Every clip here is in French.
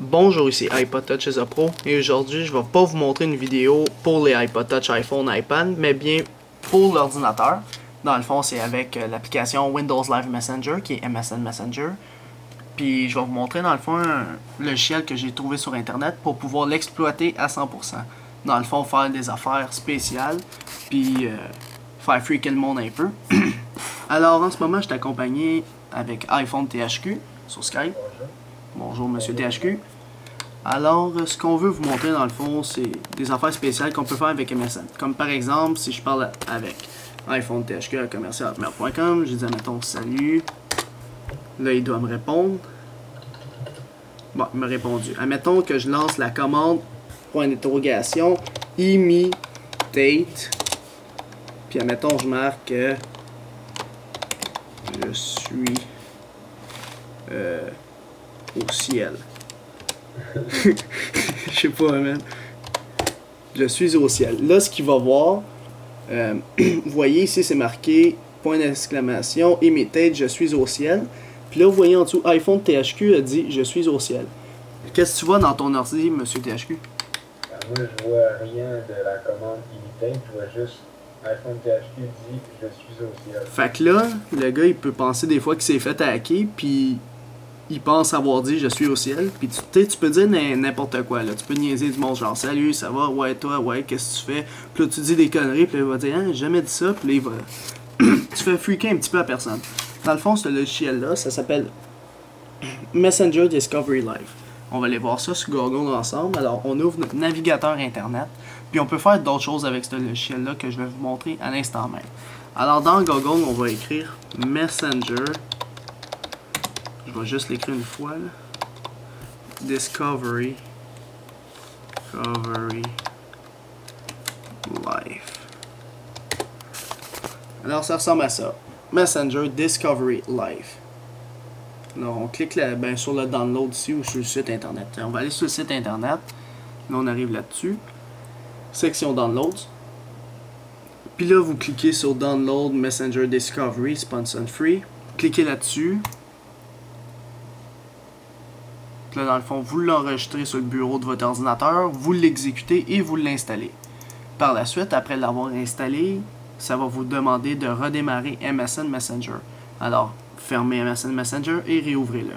Bonjour, ici iPod Touch as a Pro et aujourd'hui je vais pas vous montrer une vidéo pour les iPod Touch, iPhone, iPad, mais bien pour l'ordinateur. Dans le fond, c'est avec l'application Windows Live Messenger qui est MSN Messenger. Puis je vais vous montrer dans le fond un logiciel que j'ai trouvé sur internet pour pouvoir l'exploiter à 100%. Dans le fond, faire des affaires spéciales, puis faire freaker le monde un peu. Alors en ce moment, je suis accompagné avec iPhone THQ sur Skype. Bonjour Monsieur THQ. Alors, ce qu'on veut vous montrer dans le fond, c'est des affaires spéciales qu'on peut faire avec MSN. Comme par exemple, si je parle avec iPhone THQ à commercial@mail.com, je dis admettons salut. Là, il doit me répondre. Bon, il m'a répondu. Admettons que je lance la commande, point d'interrogation, imitate. Puis admettons, je marque je suis au ciel. Je sais pas, man. Je suis au ciel. Là, ce qu'il va voir, vous voyez ici, c'est marqué point d'exclamation, imitate, je suis au ciel. Puis là, vous voyez en dessous, iPhone THQ a dit je suis au ciel. Qu'est-ce que tu vois dans ton ordi, Monsieur THQ? Moi, je vois rien de la commande imitate, je vois juste iPhone THQ dit je suis au ciel. Fait que là, le gars, il peut penser des fois qu'il s'est fait hacker, puis il pense avoir dit je suis au ciel. Puis tu peux dire n'importe quoi, là. Tu peux niaiser du monde, genre salut, ça va, ouais, toi, ouais, qu'est-ce que tu fais? Puis là, tu dis des conneries, puis là, il va dire, hein, j'ai jamais dit ça, puis là, il va. Tu fais freaker un petit peu la personne. Dans le fond, ce logiciel-là, ça s'appelle Messenger Discovery Live. On va aller voir ça sur Google ensemble. Alors, on ouvre notre navigateur Internet. Puis on peut faire d'autres choses avec ce logiciel-là que je vais vous montrer à l'instant même. Alors, dans Google, on va écrire Messenger. Je vais juste l'écrire une fois. Là. Discovery Live. Alors, ça ressemble à ça. Messenger Discovery Live. Alors, on clique là, ben, sur le download ici ou sur le site internet. On va aller sur le site internet. Là, on arrive là-dessus. Section Downloads. Puis là, vous cliquez sur Download Messenger Discovery Sponsor Free. Cliquez là-dessus. Là, dans le fond, vous l'enregistrez sur le bureau de votre ordinateur, vous l'exécutez et vous l'installez. Par la suite, après l'avoir installé, ça va vous demander de redémarrer MSN Messenger. Alors, fermez MSN Messenger et réouvrez-le.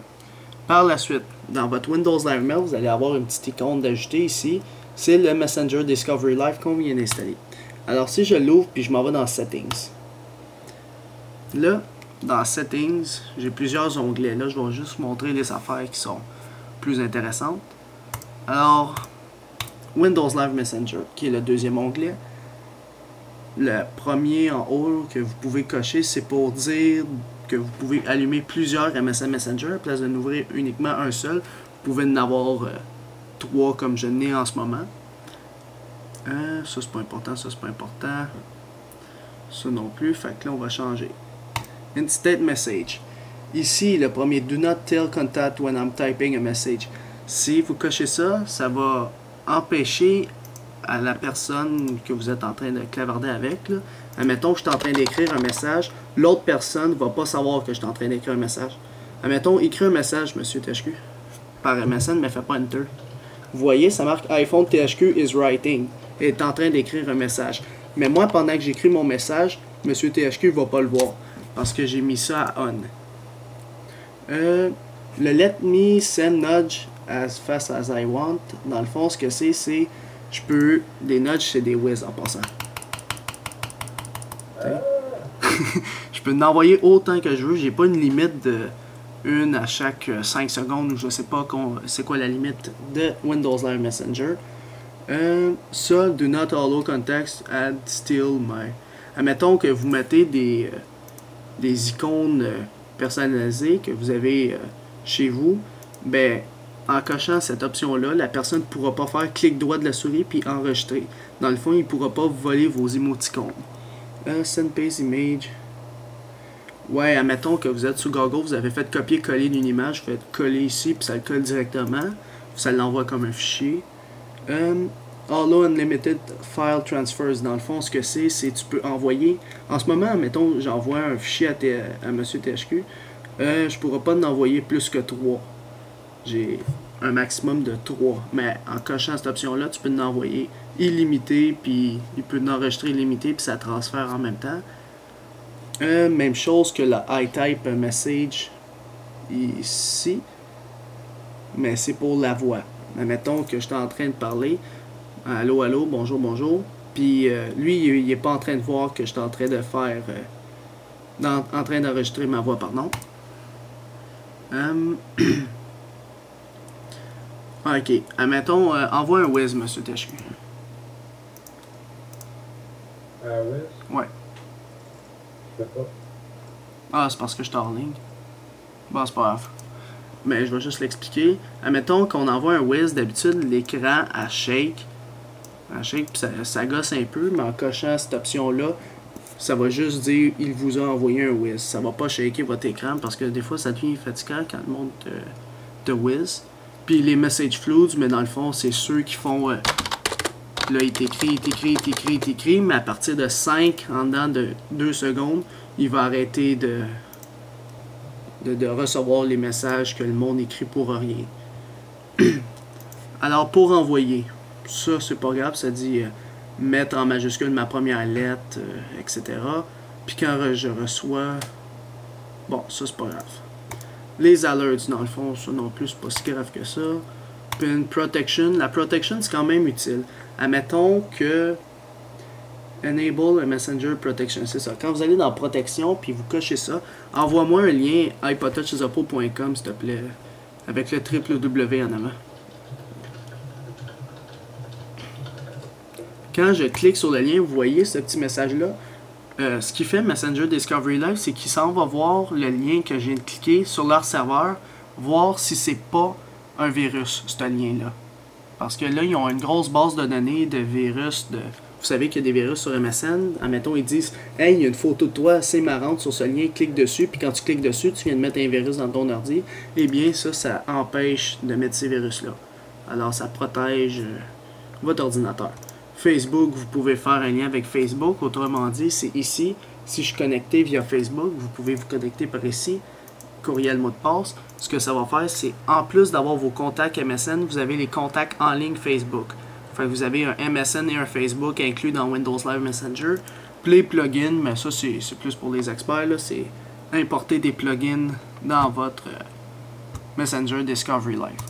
Par la suite, dans votre Windows Live Mail, vous allez avoir une petite icône d'ajouter ici. C'est le Messenger Discovery Live qu'on vient d'installer. Alors, si je l'ouvre puis je m'en vais dans Settings. Là, dans Settings, j'ai plusieurs onglets. Là, je vais juste vous montrer les affaires qui sont plus intéressantes. Alors, Windows Live Messenger, qui est le deuxième onglet. Le premier en haut que vous pouvez cocher, c'est pour dire que vous pouvez allumer plusieurs MSN Messenger à place de n'ouvrir uniquement un seul. Vous pouvez en avoir 3 comme je n'ai en ce moment. Ça c'est pas important, ça c'est pas important. Ça non plus, fait que là on va changer. Instant Message. Ici, le premier, Do not tell contact when I'm typing a message. Si vous cochez ça, ça va empêcher à la personne que vous êtes en train de clavarder avec, là. Admettons que je suis en train d'écrire un message, l'autre personne ne va pas savoir que je suis en train d'écrire un message. Admettons, écris un message, Monsieur THQ, par MSN, mais fais pas Enter. Vous voyez, ça marque iPhone THQ is writing, est en train d'écrire un message. Mais moi, pendant que j'écris mon message, Monsieur THQ ne va pas le voir, parce que j'ai mis ça à on. Le Let me send nudge as fast as I want, dans le fond, ce que c'est, je peux, des nudges, c'est des whiz en passant. Je peux en envoyer autant que je veux, j'ai pas une limite de une à chaque 5 secondes, ou je sais pas c'est quoi la limite de Windows Live Messenger. Ça, do not allow contacts add still my. Admettons que vous mettez des icônes personnalisées que vous avez chez vous, ben en cochant cette option-là, la personne ne pourra pas faire clic droit de la souris puis enregistrer. Dans le fond, il ne pourra pas voler vos émoticônes. Send paste image. Ouais, admettons que vous êtes sous Google, vous avez fait copier-coller d'une image, vous faites coller ici puis ça le colle directement. Ça l'envoie comme un fichier. Allow Unlimited File Transfers. Dans le fond, ce que c'est tu peux envoyer. En ce moment, mettons, j'envoie un fichier à Monsieur THQ. Je ne pourrai pas en envoyer plus que 3. un maximum de 3. Mais en cochant cette option-là, tu peux en envoyer illimité, puis il peut en enregistrer illimité, puis ça transfère en même temps. Même chose que le iType message ici, mais c'est pour la voix. Admettons que je suis en train de parler, allô, allô, bonjour, bonjour, puis lui, il n'est pas en train de voir que je suis en train de faire, en train d'enregistrer ma voix, pardon. Ok, admettons, envoie un whiz, monsieur THQ. Ah oui? Ouais. Je peux pas. Ah, c'est parce que je suis en ligne. Bon, c'est pas grave. Mais je vais juste l'expliquer. Admettons qu'on envoie un whiz, d'habitude, l'écran à shake. Puis ça gosse un peu, mais en cochant cette option-là, ça va juste dire il vous a envoyé un whiz. Ça va pas shaker votre écran parce que des fois ça devient fatigant quand le monde te whiz. Puis les message floods, mais dans le fond, c'est ceux qui font. Là, il t'écrit, mais à partir de 5, en dedans de 2 secondes, il va arrêter de recevoir les messages que le monde écrit pour rien. Alors, pour envoyer, ça, c'est pas grave, ça dit mettre en majuscule ma première lettre, etc. Puis quand je reçois. Bon, ça, c'est pas grave. Les alerts, dans le fond, ça non plus, c'est pas si grave que ça. Puis une protection. La protection, c'est quand même utile. Admettons que Enable a Messenger Protection, c'est ça. Quand vous allez dans Protection, puis vous cochez ça, envoie-moi un lien iPodTouchIsOppo.com, s'il te plaît, avec le www en avant. Quand je clique sur le lien, vous voyez ce petit message-là. Ce qui fait Messenger Discovery Live, c'est qu'il s'en va voir le lien que je viens de cliquer sur leur serveur, voir si c'est pas un virus, ce lien-là. Parce que là, ils ont une grosse base de données de virus. Vous savez qu'il y a des virus sur MSN. Admettons, ils disent « Hey, il y a une photo de toi assez marrante sur ce lien, clique dessus. » Puis quand tu cliques dessus, tu viens de mettre un virus dans ton ordi. Eh bien, ça empêche de mettre ces virus-là. Alors, ça protège votre ordinateur. Facebook, vous pouvez faire un lien avec Facebook. Autrement dit, c'est ici. Si je suis connecté via Facebook, vous pouvez vous connecter par ici. Courriel, mot de passe. Ce que ça va faire, c'est en plus d'avoir vos contacts MSN, vous avez les contacts en ligne Facebook. Fait que vous avez un MSN et un Facebook inclus dans Windows Live Messenger. Puis les plugins, mais ça c'est plus pour les experts, c'est importer des plugins dans votre Messenger Discovery Live.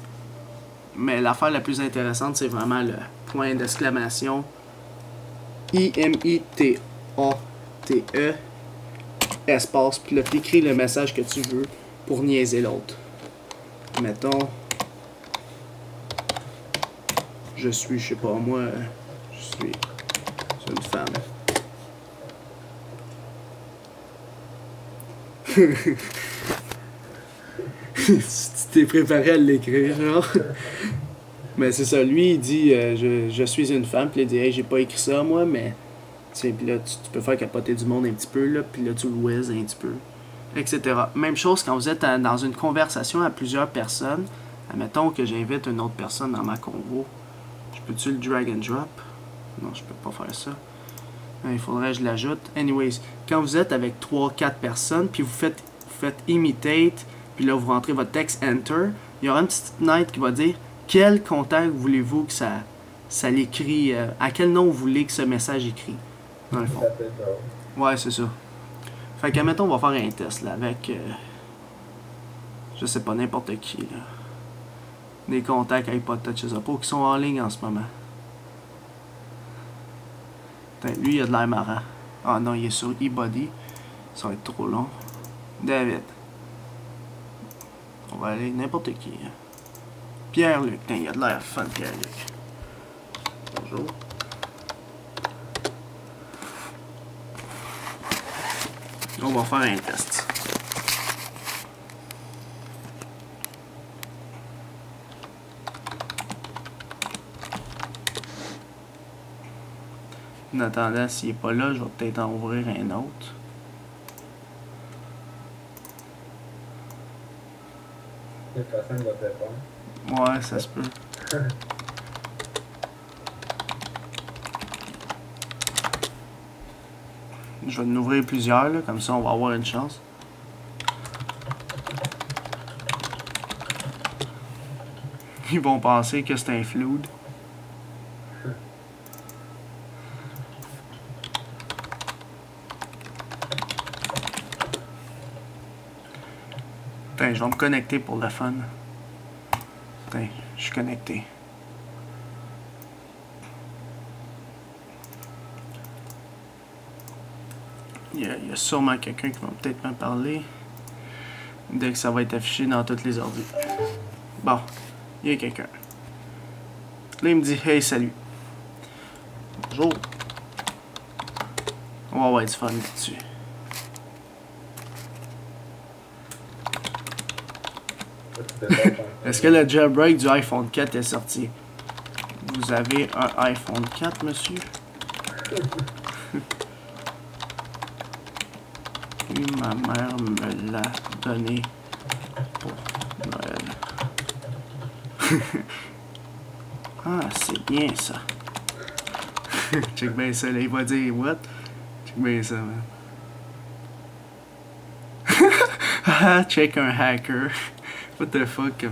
Mais l'affaire la plus intéressante, c'est vraiment le point d'exclamation IMITATE espace, puis là t'écris le message que tu veux pour niaiser l'autre. Mettons, je sais pas moi, je suis une femme. Tu t'es préparé à l'écrire, genre. Mais c'est ça, lui il dit je suis une femme, puis il dit hey, j'ai pas écrit ça moi, mais puis là tu peux faire capoter du monde un petit peu, là, puis là tu le whiz un petit peu, etc. Même chose quand vous êtes dans une conversation à plusieurs personnes. Admettons que j'invite une autre personne dans ma convo. Je peux-tu le drag and drop? Non, je peux pas faire ça. Il faudrait que je l'ajoute. Anyways, quand vous êtes avec 3-4 personnes, puis vous faites imitate, puis là vous rentrez votre texte enter, il y aura une petite fenêtre qui va dire quel contact voulez-vous que ça l'écrit, à quel nom vous voulez que ce message écrit, dans le fond. Ouais, c'est ça. Fait que, admettons, on va faire un test, là, avec, je sais pas, n'importe qui, là. Des contacts iPodTouchIsOppo qui sont en ligne en ce moment. Putain, lui, il a de l'air marrant. Ah non, il est sur eBuddy. Ça va être trop long. David. On va aller n'importe qui. Pierre-Luc. Putain, il a de l'air fun, Pierre-Luc. Bonjour. On va faire un test. En attendant, s'il n'est pas là, je vais peut-être en ouvrir un autre. De toute façon, il va te répondre. Ouais, ça se peut. Je vais en ouvrir plusieurs, là, comme ça on va avoir une chance. Ils vont penser que c'est un flood. Putain, je vais me connecter pour le fun. Putain, je suis connecté. Il y a sûrement quelqu'un qui va peut-être me parler. Dès que ça va être affiché dans toutes les ordi. Bon, il y a quelqu'un. Là, il me dit « Hey, salut. Bonjour. » On va avoir du fun là-dessus. Est-ce que le jailbreak du iPhone 4 est sorti? Vous avez un iPhone 4, monsieur? Et ma mère me l'a donné pour Noël. Ah, c'est bien ça. Check bien ça, là, il va dire what? Check bien ça, man. Ah, check un hacker. What the fuck?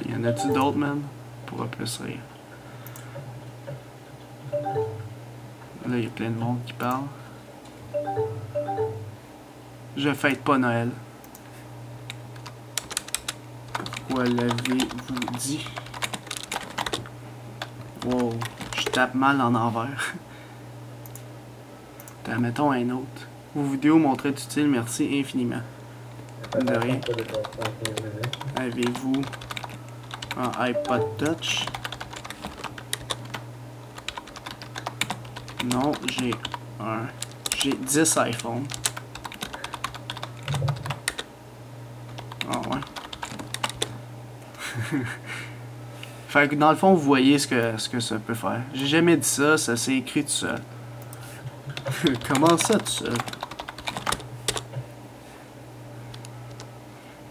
Y en a-tu d'autres, man? Pour plus rire. Là, il y a plein de monde qui parle. Je fête pas Noël. Pourquoi l'avez-vous dit? Wow, je tape mal en envers. Mettons un autre. Vos vidéos montraient utile, merci infiniment. De rien. Avez-vous un iPod Touch? Non, j'ai 10 iPhones. Ah ouais. Fait que dans le fond, vous voyez ce que ça peut faire. J'ai jamais dit ça, ça s'est écrit tout seul. Comment ça tout seul?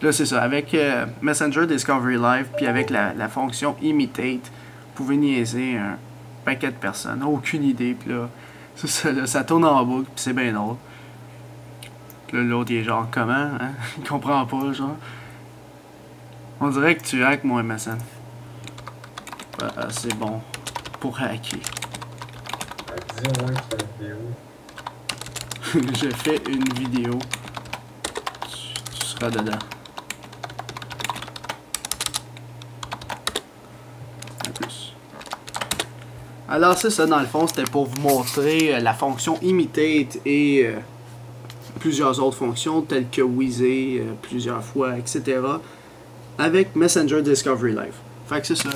Là, c'est ça. Avec Messenger Discovery Live, puis avec la fonction Imitate, vous pouvez niaiser un paquet de personnes. Aucune idée. Puis là, c'est ça, là, ça tourne en boucle, puis c'est bien drôle. Puis là, l'autre, il est genre, comment? Hein? Il comprend pas, genre. On dirait que tu hackes mon MSN. C'est bon pour hacker. Dis au moins que tu fais une vidéo. Je fais une vidéo. Tu seras dedans. Alors c'est ça, dans le fond, c'était pour vous montrer la fonction Imitate et plusieurs autres fonctions telles que Wheezy plusieurs fois, etc. avec Messenger Discovery Live. Fait que c'est ça.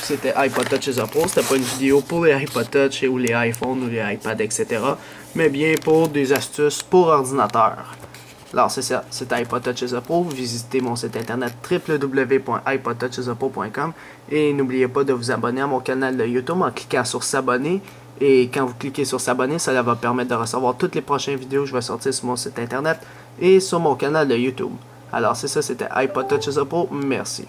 C'était iPod Touch is a Pro. C'était pas une vidéo pour les iPod Touch ou les iPhones ou les iPads, etc. Mais bien pour des astuces pour ordinateur. Alors c'est ça, c'était iPod Touch is a Pro. Visitez mon site internet www.ipodtouchisapro.com et n'oubliez pas de vous abonner à mon canal de YouTube en cliquant sur s'abonner. Et quand vous cliquez sur s'abonner, ça va permettre de recevoir toutes les prochaines vidéos que je vais sortir sur mon site internet et sur mon canal de YouTube. Alors c'est ça, c'était iPod Touch is a Pro. Merci.